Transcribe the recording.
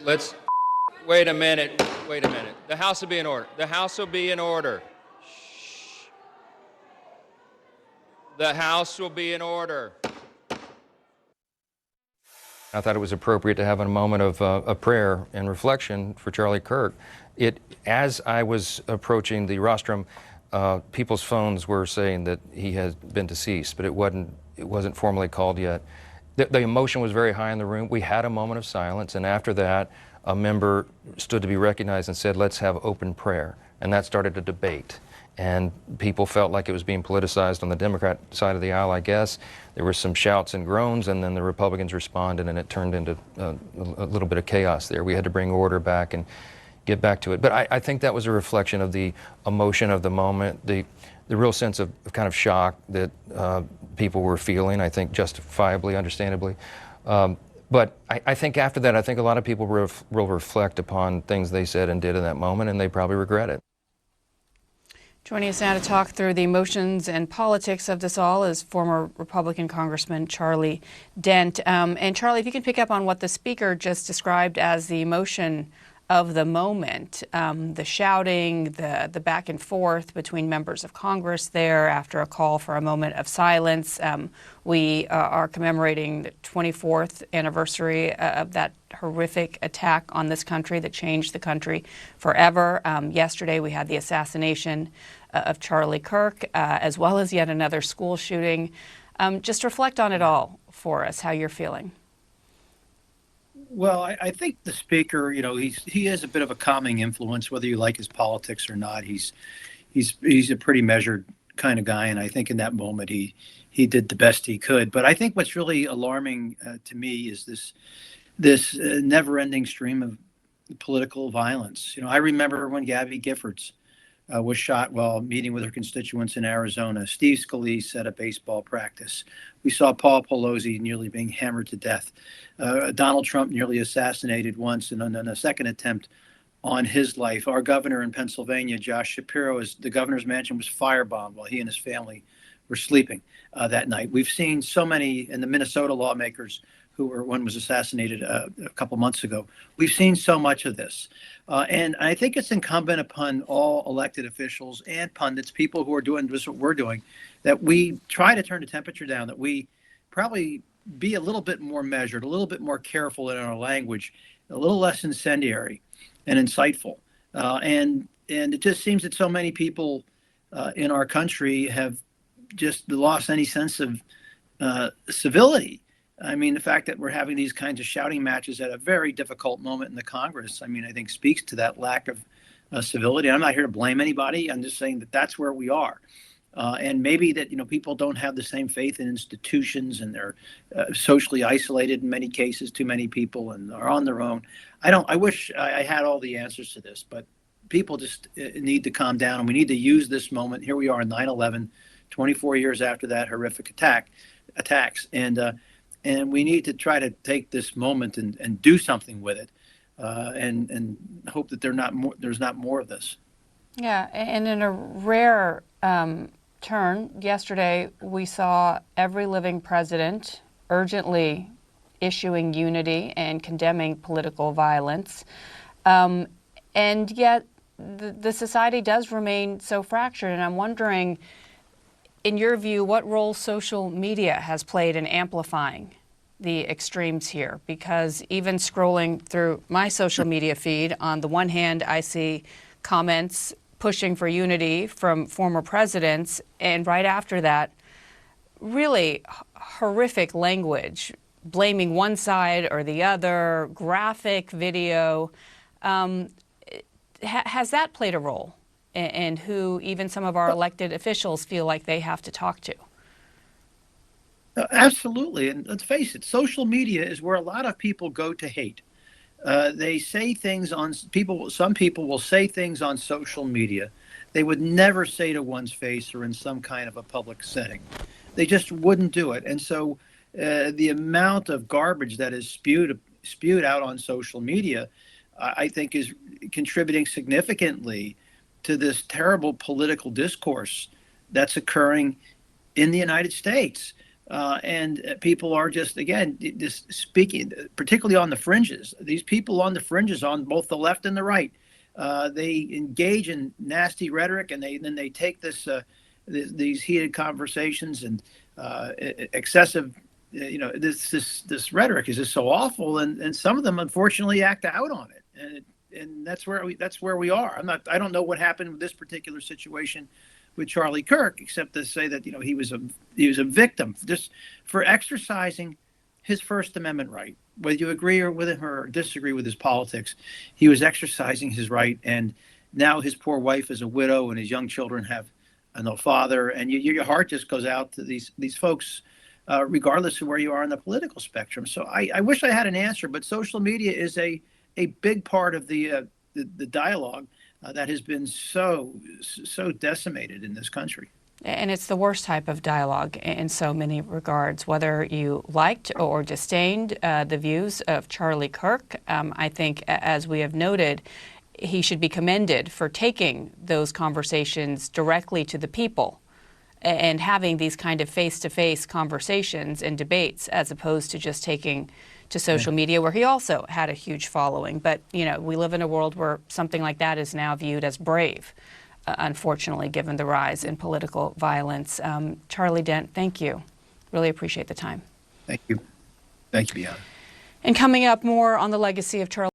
Let's, wait a minute, wait a minute. The House will be in order. The House will be in order. Shh. The House will be in order. I thought it was appropriate to have a moment of prayer and reflection for Charlie Kirk. As I was approaching the rostrum, people's phones were saying that he had been deceased, but it wasn't formally called yet. The emotion was very high in the room. We had a moment of silence, and after that, a member stood to be recognized and said, "Let's have open prayer." And that started a debate. And people felt like it was being politicized on the Democrat side of the aisle, I guess. There were some shouts and groans, and then the Republicans responded, and it turned into a little bit of chaos there. We had to bring order back and get back to it. But I think that was a reflection of the emotion of the moment, the real sense of kind of shock that people were feeling, I think justifiably, understandably. But I think after that, I think a lot of people will reflect upon things they said and did in that moment, and they probably regret it. Joining us now to talk through the emotions and politics of this all is former Republican Congressman Charlie Dent. And Charlie, if you can pick up on what the speaker just described as the emotion of the moment, the shouting, the back and forth between members of Congress there after a call for a moment of silence. We are commemorating the 24th anniversary of that horrific attack on this country that changed the country forever. Yesterday we had the assassination of Charlie Kirk, as well as yet another school shooting. Just reflect on it all for us, how you're feeling. Well, I think the speaker, he is a bit of a calming influence, whether you like his politics or not. He's a pretty measured kind of guy, and I think in that moment he did the best he could. But I think what's really alarming to me is this never-ending stream of political violence. I remember when Gabby Giffords was shot while meeting with her constituents in Arizona. Steve Scalise at a baseball practice. We saw Paul Pelosi nearly being hammered to death. Donald Trump nearly assassinated once, and then a second attempt on his life. Our governor in Pennsylvania, Josh Shapiro, the governor's mansion was firebombed while he and his family were sleeping that night. We've seen so many, and the Minnesota lawmakers one was assassinated a couple months ago. We've seen so much of this. And I think it's incumbent upon all elected officials and pundits, people who are doing just what we're doing, that we try to turn the temperature down, that we probably be a little bit more measured, a little bit more careful in our language, a little less incendiary and insightful. And it just seems that so many people in our country have just lost any sense of civility. I mean, the fact that we're having these kinds of shouting matches at a very difficult moment in the Congress, I think speaks to that lack of civility. I'm not here to blame anybody. I'm just saying that that's where we are. And maybe that, people don't have the same faith in institutions, and they're socially isolated in many cases, too many people, and are on their own. I wish I had all the answers to this, but people just need to calm down, and we need to use this moment. Here we are on 9/11, 24 years after that horrific attacks. And we need to try to take this moment and do something with it, and hope that there's not more of this. Yeah, and in a rare turn, yesterday we saw every living president urgently issuing unity and condemning political violence. And yet the society does remain so fractured. And I'm wondering, in your view, what role social media has played in amplifying the extremes here? Because even scrolling through my social media feed, on the one hand, I see comments pushing for unity from former presidents, and right after that, really horrific language, blaming one side or the other, graphic video. Has that played a role in who even some of our elected officials feel like they have to talk to? Absolutely. And let's face it, social media is where a lot of people go to hate. They say things some people will say things on social media they would never say to one's face or in some kind of a public setting. They just wouldn't do it. And so the amount of garbage that is spewed out on social media, I think, is contributing significantly to this terrible political discourse that's occurring in the United States. And people are just, again, just speaking, particularly on the fringes. These people on the fringes, on both the left and the right, they engage in nasty rhetoric, and then they take these heated conversations and excessive. This rhetoric is just so awful, and some of them unfortunately act out on it, and that's where we are. I don't know what happened with this particular situation with Charlie Kirk, except to say that he was a victim just for exercising his First Amendment right. Whether you agree with him or disagree with his politics, he was exercising his right, and now his poor wife is a widow, and his young children have no father, and your heart just goes out to these folks, regardless of where you are on the political spectrum. So I wish I had an answer, but social media is a big part of the dialogue that has been so decimated in this country. And it's the worst type of dialogue in so many regards. Whether you liked or disdained the views of Charlie Kirk, I think, as we have noted, he should be commended for taking those conversations directly to the people and having these kind of face-to-face conversations and debates, as opposed to just taking to social media, where he also had a huge following. But, we live in a world where something like that is now viewed as brave, unfortunately, given the rise in political violence. Charlie Dent, thank you. Really appreciate the time. Thank you. Thank you, Bianca. And coming up, more on the legacy of Charlie